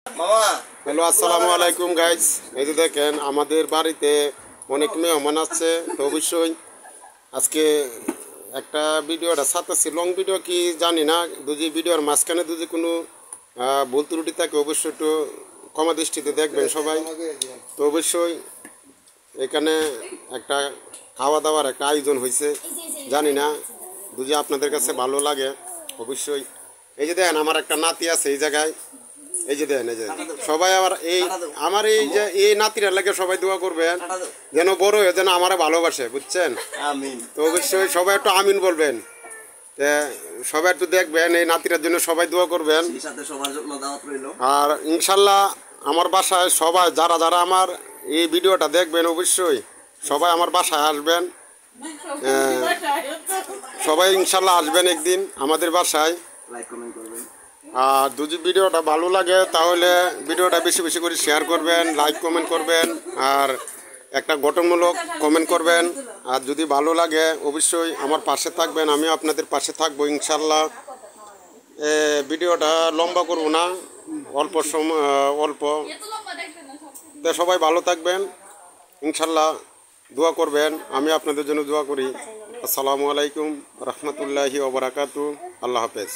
Hello, আসসালামু আলাইকুম guys. এই যে দেখেন আমাদের বাড়িতে অনেক মেহমান আছে। তো অবশ্যই আজকে একটা ভিডিওটা ছাড়তেছি, লং ভিডিও কি জানি না, যদি ভিডিওর মাঝখানে যদি কোনো ভুল ত্রুটি থাকে অবশ্যই একটু ক্ষমা দৃষ্টিতে দেখবেন সবাই। তো অবশ্যই এখানে একটা খাওয়া দাওয়ার একটা আয়োজন হয়েছে, জানি না যদি আপনাদের কাছে ভালো লাগে অবশ্যই। এই যে দেখেন আমার একটা নাতি আছে এই জায়গায়, এই যে দেখেন, এই যে সবাই আমার এই যে এই নাতিরা লাগে সবাই দোয়া করবেন যেন বড় হয়ে যেন আমারে ভালোবাসে, বুঝছেন? তো অবশ্যই সবাই একটু আমিন বলবেন, সবাই একটু দেখবেন এই নাতিটার জন্য সবাই দোয়া করবেন। আর ইনশাল্লাহ আমার বাসায় সবাই যারা যারা আমার এই ভিডিওটা দেখবেন অবশ্যই সবাই আমার বাসায় আসবেন। সবাই ইনশাল্লাহ আসবেন একদিন আমাদের বাসায়। আর যদি ভিডিওটা ভালো লাগে তাহলে ভিডিওটা বেশি বেশি করে শেয়ার করবেন, লাইক কমেন্ট করবেন, আর একটা গঠনমূলক কমেন্ট করবেন। আর যদি ভালো লাগে অবশ্যই আমার পাশে থাকবেন, আমিও আপনাদের পাশে থাকবো ইনশাল্লাহ। ভিডিওটা লম্বা করব না, অল্প সময় অল্প। তো সবাই ভালো থাকবেন ইনশাল্লাহ, দোয়া করবেন, আমি আপনাদের জন্য দোয়া করি। আসসালামু আলাইকুম রহমতুল্লাহি ওয়া বারাকাতুহু। আল্লাহ হাফেজ।